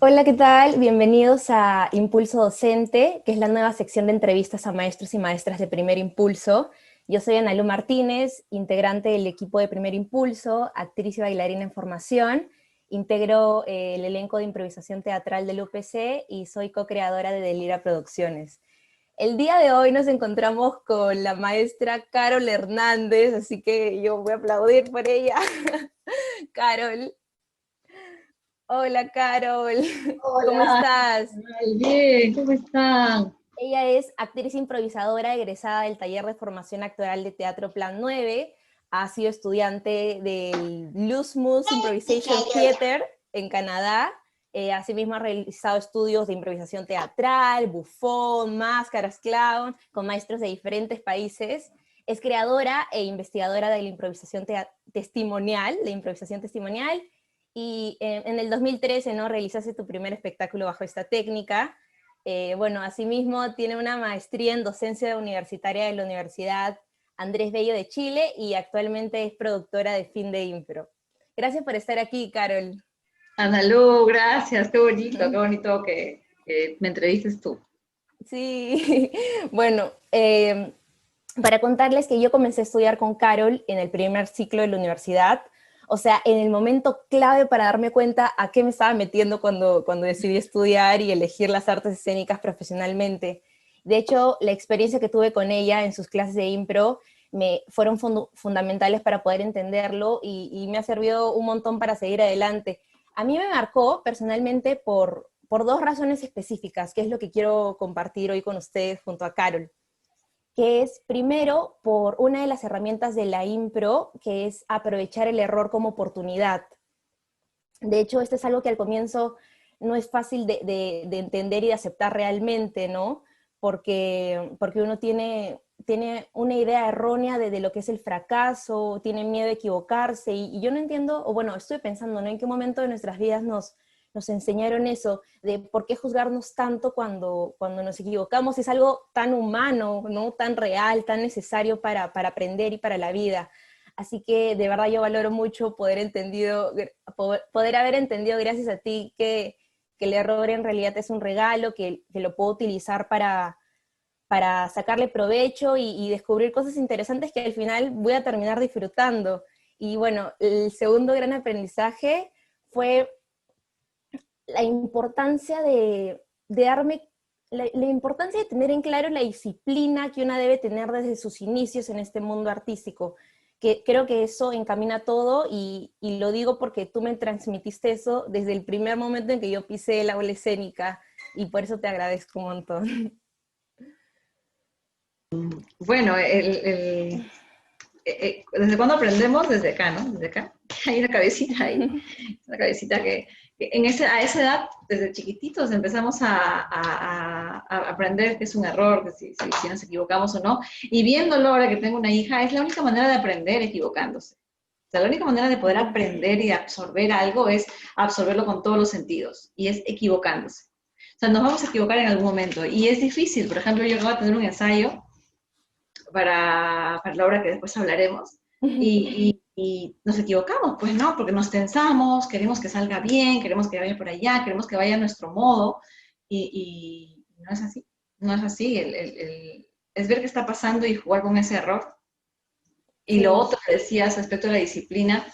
Hola, ¿qué tal? Bienvenidos a Impulso Docente, que es la nueva sección de entrevistas a maestros y maestras de Primer Impulso. Yo soy Analu Martínez, integrante del equipo de Primer Impulso, actriz y bailarina en formación. Integro el elenco de improvisación teatral del UPC y soy co-creadora de Delira Producciones. El día de hoy nos encontramos con la maestra Carol Hernández, así que yo voy a aplaudir por ella. Carol. Hola, Carol. ¿Cómo Hola, estás? bien, ¿cómo están? Ella es actriz improvisadora egresada del taller de formación actoral de Teatro Plan 9, ha sido estudiante del Luzmus Improvisation Theater en Canadá, asimismo ha realizado estudios de improvisación teatral, bufón, máscaras, clown, con maestros de diferentes países. Es creadora e investigadora de la improvisación testimonial, y en el 2013, ¿no? Realizaste tu primer espectáculo bajo esta técnica. Bueno, asimismo tiene una maestría en docencia universitaria de la Universidad Andrés Bello de Chile y actualmente es productora de Fin de Impro. Gracias por estar aquí, Carol. Analu, gracias, qué bonito que me entrevistes tú. Sí, bueno, para contarles que yo comencé a estudiar con Carol en el primer ciclo de la universidad, o sea, en el momento clave para darme cuenta a qué me estaba metiendo cuando decidí estudiar y elegir las artes escénicas profesionalmente. De hecho, la experiencia que tuve con ella en sus clases de impro fueron fundamentales para poder entenderlo y me ha servido un montón para seguir adelante. A mí me marcó personalmente por dos razones específicas, que es lo que quiero compartir hoy con ustedes junto a Carol, que es primero por una de las herramientas de la impro, que es aprovechar el error como oportunidad. De hecho, esto es algo que al comienzo no es fácil de entender y de aceptar realmente, ¿no? Porque uno tiene una idea errónea de lo que es el fracaso, tiene miedo de equivocarse, y yo no entiendo, o bueno, estoy pensando, ¿no? En qué momento de nuestras vidas nos enseñaron eso, de por qué juzgarnos tanto cuando nos equivocamos. Es algo tan humano, ¿no? Tan real, tan necesario para aprender y para la vida. Así que de verdad yo valoro mucho poder haber entendido gracias a ti que el error en realidad es un regalo, que lo puedo utilizar para sacarle provecho y descubrir cosas interesantes que al final voy a terminar disfrutando. Y bueno, el segundo gran aprendizaje fue la importancia de darme, la importancia de tener en claro la disciplina que una debe tener desde sus inicios en este mundo artístico, que creo que eso encamina todo y lo digo porque tú me transmitiste eso desde el primer momento en que yo pisé la aula escénica y por eso te agradezco un montón. Bueno, ¿desde cuándo aprendemos? Desde acá, ¿no? Desde acá. Hay una cabecita ahí, una cabecita que a esa edad, desde chiquititos, empezamos a aprender que es un error, que si nos equivocamos o no. Y viéndolo ahora que tengo una hija, es la única manera de aprender equivocándose. O sea, la única manera de poder aprender y de absorber algo es absorberlo con todos los sentidos, y es equivocándose. O sea, nos vamos a equivocar en algún momento, y es difícil. Por ejemplo, yo acabo de tener un ensayo para la obra que después hablaremos, y nos equivocamos, pues no, porque nos tensamos, queremos que salga bien, queremos que vaya por allá, queremos que vaya a nuestro modo, y no es así, no es así, es ver qué está pasando y jugar con ese error. Y lo Sí. otro que decías respecto a la disciplina,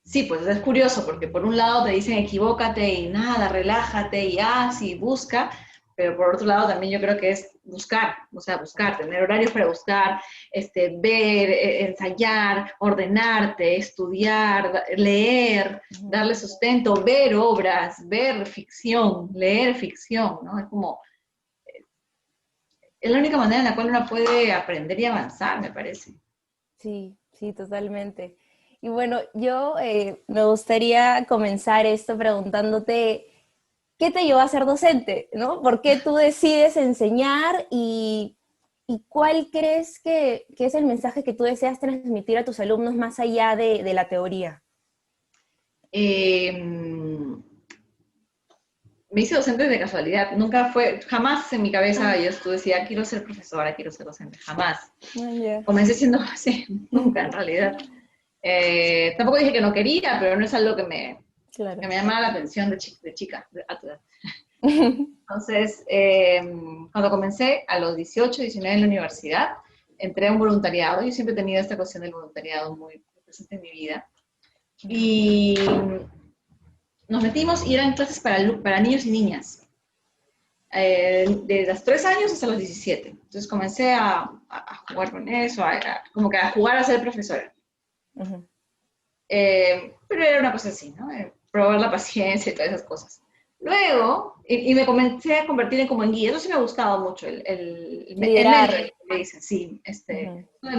sí, pues es curioso, porque por un lado te dicen equivócate y nada, relájate y sí, busca, pero por otro lado también yo creo que es buscar, o sea, buscar, tener horarios para buscar, ver, ensayar, ordenarte, estudiar, leer, darle sustento, ver obras, ver ficción, leer ficción, ¿no? Es como, es la única manera en la cual uno puede aprender y avanzar, me parece. Sí, sí, totalmente. Y bueno, yo me gustaría comenzar esto preguntándote, ¿qué te llevó a ser docente? ¿No? ¿Por qué tú decides enseñar y cuál crees que es el mensaje que tú deseas transmitir a tus alumnos más allá de la teoría? Eh, Me hice docente de casualidad, nunca fue, jamás en mi cabeza yo estuve decía, quiero ser profesora, quiero ser docente, jamás. Ah, ya. Comencé siendo así, nunca en realidad. Tampoco dije que no quería, pero no es algo que me, Claro. que me llamaba la atención de chica. Entonces, cuando comencé a los 18, 19 en la universidad, entré a un voluntariado. Yo siempre he tenido esta cuestión del voluntariado muy presente en mi vida. Y nos metimos y eran clases para niños y niñas, de los 3 años hasta los 17. Entonces comencé a jugar con eso, como que a jugar a ser profesora. Ujú. Pero era una cosa así, ¿no? Probar la paciencia y todas esas cosas. Luego, y me comencé a convertir en como en guía. Eso sí me ha gustado mucho, el Liderar. mentoring, que dicen, sí, Ujú. no de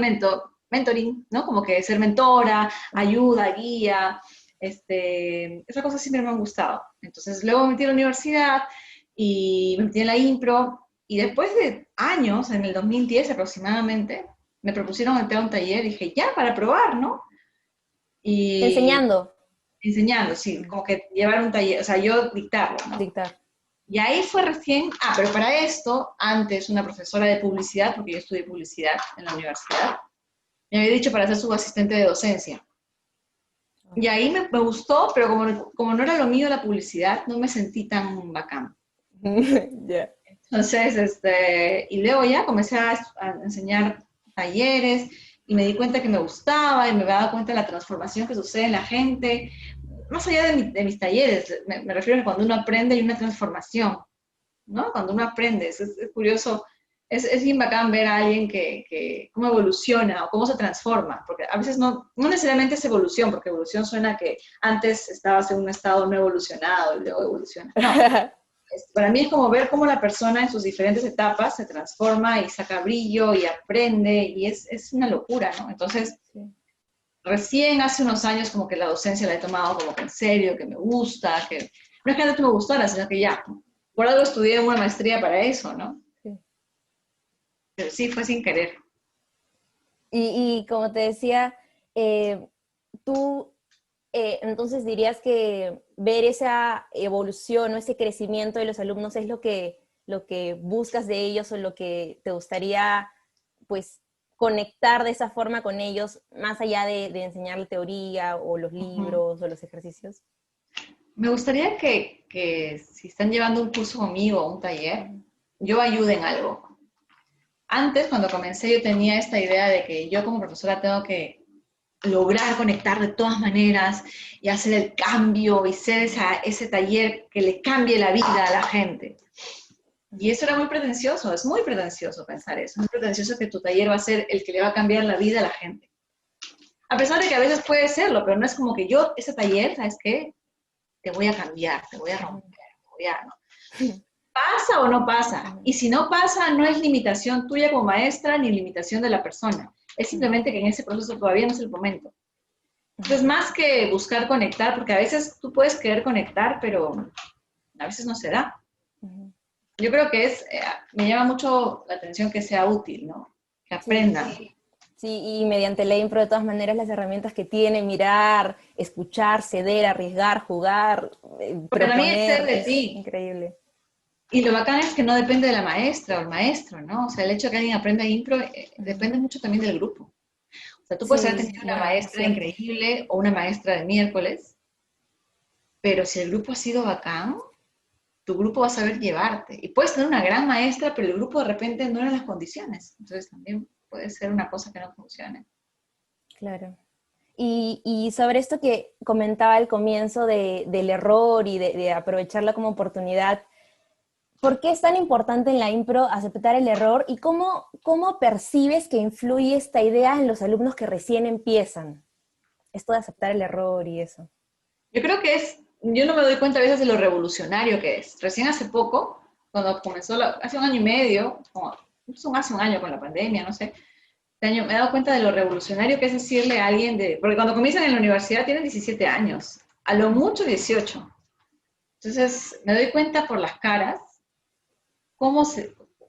mentoring, ¿no? Como que ser mentora, ayuda, guía, esas cosas siempre me han gustado. Entonces, luego me metí a la universidad y me metí en la impro, y después de años, en el 2010 aproximadamente, me propusieron entrar a un taller y dije, ya, para probar, ¿no? Y Enseñando. enseñando, sí, Ujú. como que llevar un taller, o sea, yo dictarlo, ¿no? Dictar. Y ahí fue recién, pero para esto, antes una profesora de publicidad, porque yo estudié publicidad en la universidad, me había dicho para ser su asistente de docencia. Y ahí me gustó, pero como no era lo mío la publicidad, no me sentí tan bacán. Ya. Entonces, y luego ya comencé a enseñar talleres y me di cuenta que me gustaba y me daba cuenta de la transformación que sucede en la gente. Más allá de mis talleres, me refiero a que cuando uno aprende hay una transformación, ¿no? Cuando uno aprende, es curioso, es bien bacán ver a alguien cómo evoluciona o cómo se transforma, porque a veces no necesariamente es evolución, porque evolución suena que antes estabas en un estado no evolucionado y luego evoluciona. No, para mí es como ver cómo la persona en sus diferentes etapas se transforma y saca brillo y aprende, y es una locura, ¿no? Entonces, Sí. recién hace unos años como que la docencia la he tomado como que en serio, que me gusta, que no es que antes me gustara, sino que ya, por algo estudié una maestría para eso, ¿no? Sí. Pero sí, fue sin querer. Y como te decía, eh, tú entonces dirías que ver esa evolución o ese crecimiento de los alumnos es lo que buscas de ellos o lo que te gustaría, pues, conectar de esa forma con ellos, más allá de enseñar la teoría o los Ujú. libros o los ejercicios. Me gustaría que si están llevando un curso conmigo o un taller, Ujú. yo ayude en algo. Antes, cuando comencé, yo tenía esta idea de que yo como profesora tengo que lograr conectar de todas maneras y hacer el cambio y ser ese taller que le cambie la vida a la gente. Y eso era muy pretencioso, es muy pretencioso pensar eso, es muy pretencioso que tu taller va a ser el que le va a cambiar la vida a la gente. A pesar de que a veces puede serlo, pero no es como que yo, ese taller, ¿sabes qué? Te voy a cambiar, te voy a romper, te voy a... ¿no? ¿Pasa o no pasa? Y si no pasa, no es limitación tuya como maestra ni limitación de la persona. Es simplemente que en ese proceso todavía no es el momento. Entonces, más que buscar conectar, porque a veces tú puedes querer conectar, pero a veces no se da. Yo creo que me llama mucho la atención que sea útil, ¿no? Que Sí, aprendan. sí, y mediante la impro, de todas maneras, las herramientas que tiene, mirar, escuchar, ceder, arriesgar, jugar, Porque también es ser proponer, de es ti. increíble. Y lo bacán es que no depende de la maestra o el maestro, ¿no? O sea, el hecho de que alguien aprenda impro Ujú. depende mucho también del grupo. O sea, tú puedes haber Sí, tenido una la verdad que es maestra cierto. increíble o una maestra de miércoles, pero si el grupo ha sido bacán, tu grupo va a saber llevarte. Y puedes tener una gran maestra, pero el grupo de repente no era las condiciones. Entonces también puede ser una cosa que no funcione. Claro. Y sobre esto que comentaba al comienzo del error y de aprovecharla como oportunidad, ¿por qué es tan importante en la impro aceptar el error y cómo percibes que influye esta idea en los alumnos que recién empiezan? Esto de aceptar el error y eso. Yo creo que yo no me doy cuenta a veces de lo revolucionario que es. Recién hace poco, cuando comenzó, hace un año y medio, hace un año con la pandemia, no sé, este año me he dado cuenta de lo revolucionario que es decirle a alguien porque cuando comienzan en la universidad tienen 17 años, a lo mucho 18. Entonces me doy cuenta por las caras cómo,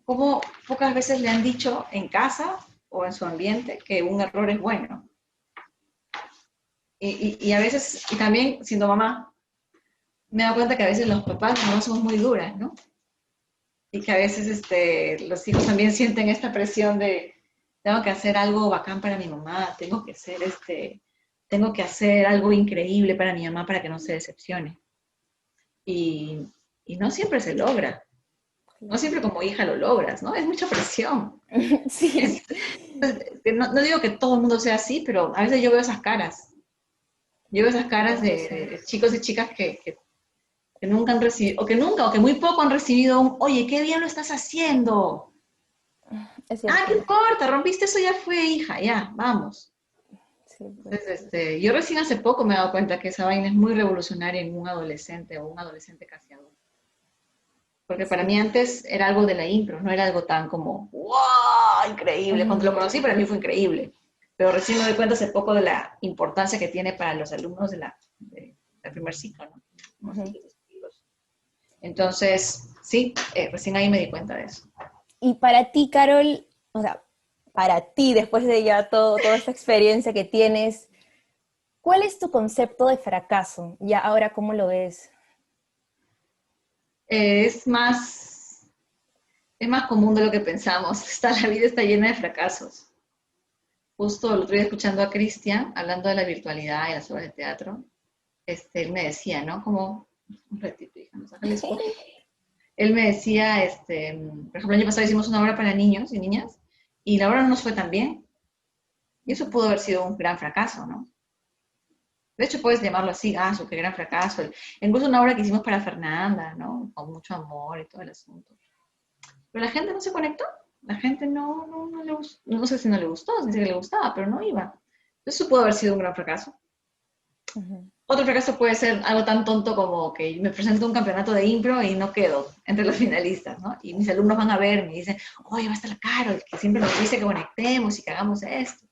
cómo pocas veces le han dicho en casa o en su ambiente que un error es bueno. Y a veces, y también siendo mamá, me he dado cuenta que a veces los papás no somos muy duras, ¿no? Y que a veces los hijos también sienten esta presión de, tengo que hacer algo bacán para mi mamá, tengo que ser tengo que hacer algo increíble para mi mamá para que no se decepcione. Y, y no siempre se logra. No siempre como hija lo logras, ¿no? Es mucha presión. Sí. Que no digo que todo el mundo sea así, pero a veces yo veo esas caras. Yo veo esas caras Tienes razón. de chicos y chicas que nunca han recibido, o que muy poco han recibido un, oye, qué bien lo estás haciendo. Es Ah, cierto. ¿qué importa? Rompiste eso, ya fue, hija, ya, vamos. Sí, pues. Entonces, yo recién hace poco me he dado cuenta que esa vaina es muy revolucionaria en un adolescente o un adolescente casi adulto. Porque para Sí. mí antes era algo de la impro, no era algo tan como, ¡wow! Increíble. Cuando lo Ujú, conocí para mí fue increíble. Pero recién me doy cuenta hace poco de la importancia que tiene para los alumnos del primer ciclo, ¿no? Primer ujú. ciclo, ciclos. Entonces, sí, recién ahí me di cuenta de eso. Y para ti, Carol, o sea, para ti, después de ya toda esta experiencia que tienes, ¿cuál es tu concepto de fracaso? Ya ahora, ¿cómo lo ves? Es más, es más común de lo que pensamos. La vida está llena de fracasos. Justo el otro día escuchando a Cristian, hablando de la virtualidad y las obras de teatro, él me decía, ¿no? Como, un ratito, hija, no saca el espejo. Él me decía, por ejemplo, el año pasado hicimos una obra para niños y niñas, y la obra no nos fue tan bien. Y eso pudo haber sido un gran fracaso, ¿no? De hecho, puedes llamarlo así, ah, su qué gran fracaso. Incluso una obra que hicimos para Fernanda, ¿no? Con mucho amor y todo el asunto. Pero la gente no se conectó. La gente no le gustó. No sé si no le gustó, dice que le gustaba, pero no iba. Entonces, eso pudo haber sido un gran fracaso. Ujú. Otro fracaso puede ser algo tan tonto como que me presento a un campeonato de impro y no quedo entre los finalistas, ¿no? Y mis alumnos van a ver y me dicen, oye, va a estar Carol, que siempre nos dice que conectemos y que hagamos esto.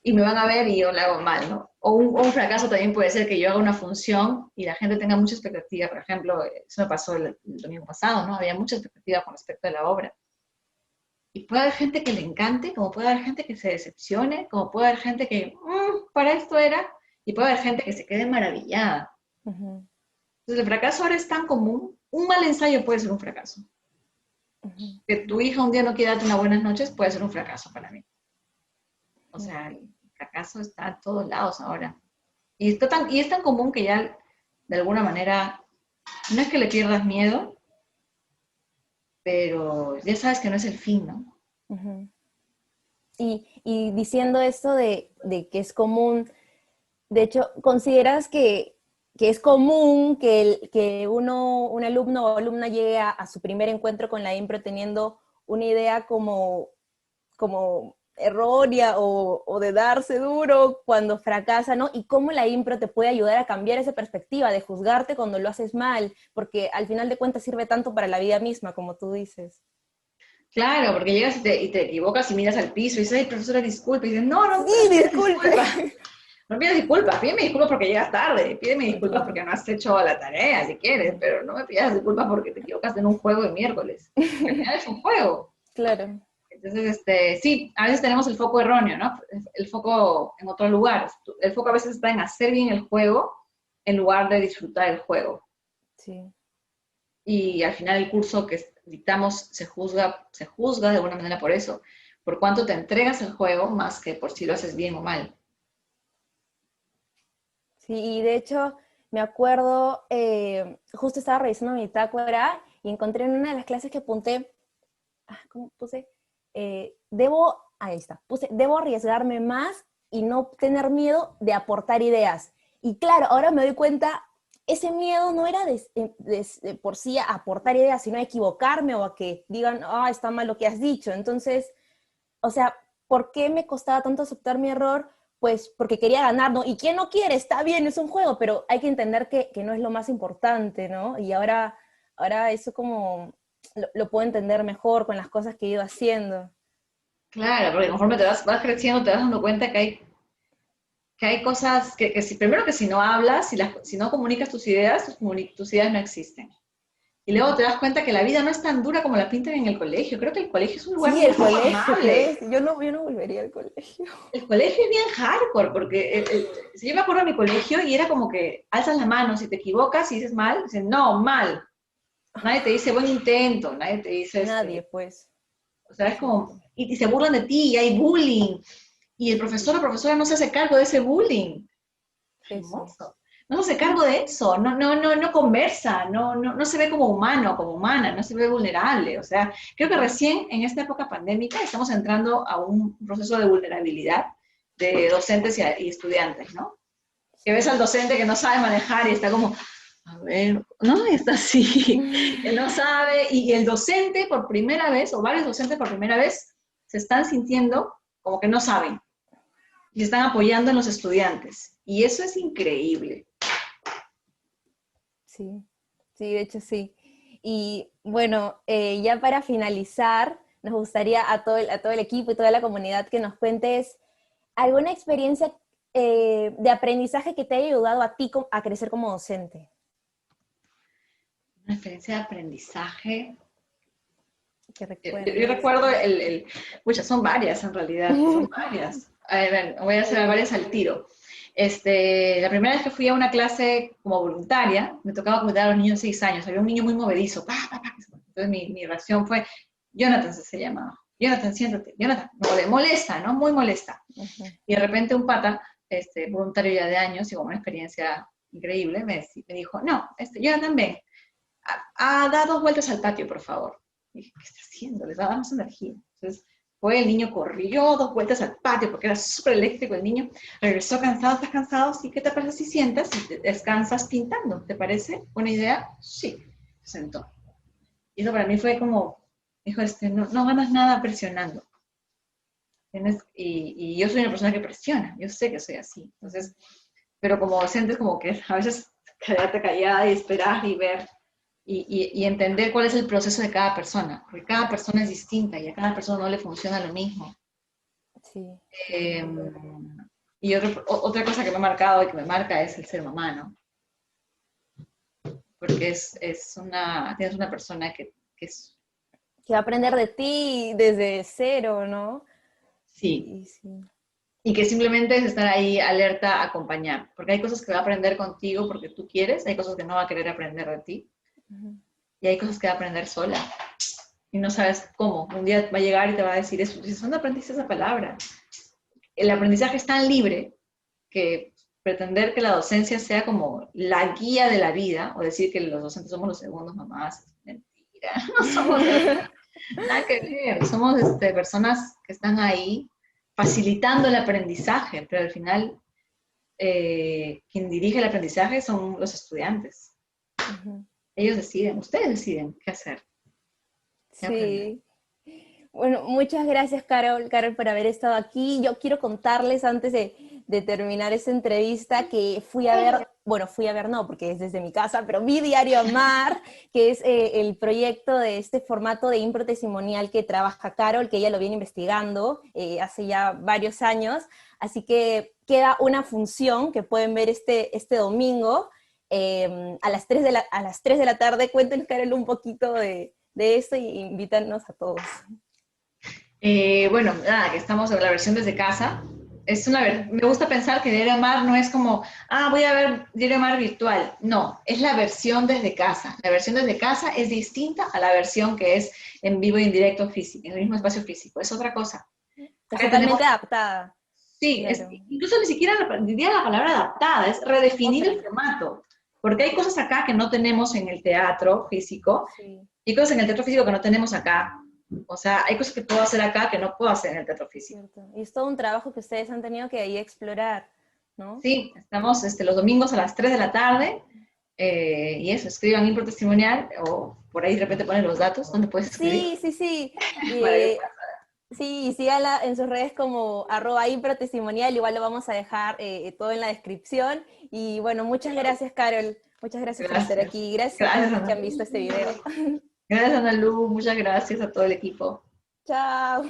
Y me van a ver y yo lo hago mal, ¿no? O un fracaso también puede ser que yo haga una función y la gente tenga mucha expectativa. Por ejemplo, eso me pasó el domingo pasado, ¿no? Había mucha expectativa con respecto a la obra. Y puede haber gente que le encante, como puede haber gente que se decepcione, como puede haber gente que, para esto era, y puede haber gente que se quede maravillada. Ujú, Entonces, el fracaso ahora es tan común. Un mal ensayo puede ser un fracaso. ujú, Que tu hija un día no quiera darte una buenas noches puede ser un fracaso para mí. O ujú. sea, el fracaso está a todos lados ahora. Y es tan común que ya, de alguna manera, no es que le pierdas miedo, pero ya sabes que no es el fin, ¿no? Ujú. Y diciendo esto de que es común, de hecho, ¿consideras que es común que un alumno o alumna llegue a su primer encuentro con la impro teniendo una idea como errónea o de darse duro cuando fracasa, ¿no? Y cómo la impro te puede ayudar a cambiar esa perspectiva de juzgarte cuando lo haces mal, porque al final de cuentas sirve tanto para la vida misma, como tú dices. Claro, porque llegas y te equivocas y miras al piso y dices, ay, profesora, disculpe. Y dices, no, no, pero Sí, no pidas disculpe. disculpas. No pidas disculpas, pídeme disculpas porque llegas tarde, pídeme disculpas porque no has hecho la tarea, si quieres, pero no me pidas disculpas porque te equivocaste en un juego de miércoles. Porque al final es un juego. Claro. Entonces, sí, a veces tenemos el foco erróneo, ¿no? El foco en otro lugar. El foco a veces está en hacer bien el juego en lugar de disfrutar el juego. Sí. Y al final el curso que dictamos se juzga de alguna manera por eso, por cuánto te entregas al juego más que por si lo haces bien o mal. Sí, y de hecho me acuerdo, justo estaba revisando mi bitácora y encontré en una de las clases que apunté, ¿cómo puse? Ahí está, puse, debo arriesgarme más y no tener miedo de aportar ideas. Y claro, ahora me doy cuenta, ese miedo no era de por sí a aportar ideas, sino a equivocarme o a que digan, ah, está mal lo que has dicho. Entonces, o sea, ¿por qué me costaba tanto aceptar mi error? Pues porque quería ganar, ¿no? ¿Y quién no quiere? Está bien, es un juego, pero hay que entender que no es lo más importante, ¿no? Y ahora eso como lo puedo entender mejor con las cosas que he ido haciendo. Claro, porque conforme vas creciendo te vas dando cuenta que hay cosas que si, primero que si no hablas, si no comunicas tus ideas, tus ideas no existen. Y luego te das cuenta que la vida no es tan dura como la pintan en el colegio. Creo que el colegio es un lugar Sí, bien el poco colegio, amable. ¿crees? Yo no volvería al colegio. El colegio es bien hardcore, porque si yo me acuerdo de mi colegio y era como que alzas la mano, si te equivocas y dices mal, dicen, no, mal. Nadie te dice buen intento, nadie te dice Nadie, pues, o sea, es es como, cierto. y se burlan de ti, y hay bullying. y el profesor o profesora no se hace cargo de ese bullying. Eso. Hermoso. No se hace cargo de eso, no conversa, no se ve como humano, como humana, no se ve vulnerable. O sea, creo que recién en esta época pandémica estamos entrando a un proceso de vulnerabilidad de docentes y estudiantes, ¿no? Que ves al docente que no sabe manejar y está como, a ver, no, está así, él no sabe, y el docente por primera vez, o varios docentes por primera vez, se están sintiendo como que no saben, y se están apoyando en los estudiantes, y eso es increíble. Sí, sí, de hecho sí. Y bueno, ya para finalizar, nos gustaría a todo el equipo y toda la comunidad que nos cuentes alguna experiencia de aprendizaje que te haya ayudado a ti a crecer como docente. Una experiencia de aprendizaje. Que Yo recuerdes. recuerdo muchas, son varias en realidad, son varias. A ver, voy a hacer varias al tiro. La primera vez que fui a una clase como voluntaria, me tocaba cuidar a los niños de 6 años. Había un niño muy movedizo. Entonces mi reacción fue, Jonathan se llamaba. Jonathan, siéntate. Jonathan, molesta, ¿no? Muy molesta. Uh-huh. Y de repente un pata, voluntario ya de años y con una experiencia increíble, me dijo, no, Jonathan, ven, da 2 vueltas al patio, por favor. Y dije, ¿qué está haciendo? Les va a dar más energía. Entonces, fue, el niño corrió 2 vueltas al patio porque era súper eléctrico el niño, regresó cansado, ¿estás cansado? Sí, ¿qué te parece si sientas y te descansas pintando? ¿Te parece buena idea? Sí, se sentó. Y eso para mí fue como, dijo, no ganas nada presionando. Y yo soy una persona que presiona, yo sé que soy así. Entonces, pero como docente es como que a veces quedarte callada y esperar y ver y entender cuál es el proceso de cada persona, porque cada persona es distinta y a cada persona no le funciona lo mismo. Sí. Eh, y otra cosa que me ha marcado y que me marca es el ser mamá, ¿no? Porque tienes una persona que es... Que va a aprender de ti desde cero, ¿no? Sí. Y que simplemente es estar ahí alerta, acompañar. Porque hay cosas que va a aprender contigo porque tú quieres, hay cosas que no va a querer aprender de ti. Uh-huh. Y hay cosas que va a aprender sola. Y no sabes cómo. Un día va a llegar y te va a decir eso. Dices, ¿dónde aprendiste esa palabra? El aprendizaje es tan libre que pretender que la docencia sea como la guía de la vida, o decir que los docentes somos los segundos mamás, es mentira. No somos nada que ver. Somos personas que están ahí facilitando el aprendizaje, pero al final quien dirige el aprendizaje son los estudiantes. Uh-huh. Ellos deciden, ustedes deciden qué hacer. Qué sí. Bueno, muchas gracias, Carol, por haber estado aquí. Yo quiero contarles antes de terminar esta entrevista que fui a ver no, porque es desde mi casa, pero vi Diario Amar, que es el proyecto de este formato de impro testimonial que trabaja Carol, que ella lo viene investigando hace ya varios años. Así que queda una función que pueden ver este domingo a las 3 de la tarde. Cuéntenos, Carol, un poquito de esto y invítanos a todos. Bueno, nada, que estamos en la versión desde casa. Me gusta pensar que Diario Amar no es como, voy a ver Diario Amar virtual. No, es la versión desde casa. La versión desde casa es distinta a la versión que es en vivo y en directo físico, en el mismo espacio físico. Es otra cosa. Es totalmente adaptada. Sí, claro. Incluso ni siquiera diría la palabra adaptada, es redefinir el formato. Porque hay cosas acá que no tenemos en el teatro físico, sí, y cosas en el teatro físico que no tenemos acá. O sea, hay cosas que puedo hacer acá que no puedo hacer en el teatro físico. Cierto. Y es todo un trabajo que ustedes han tenido que ahí explorar, ¿no? Sí, estamos los domingos a las 3 de la tarde, y eso, escriban impro testimonial, o por ahí de repente ponen los datos, ¿dónde puedes escribir? Sí. Sí, síganla en sus redes como @impro-testimonial, igual lo vamos a dejar todo en la descripción. Y bueno, muchas gracias, Carol. Muchas gracias por estar aquí. Gracias a todos los que han visto este video. Gracias, Ana Lu. Muchas gracias a todo el equipo. Chao.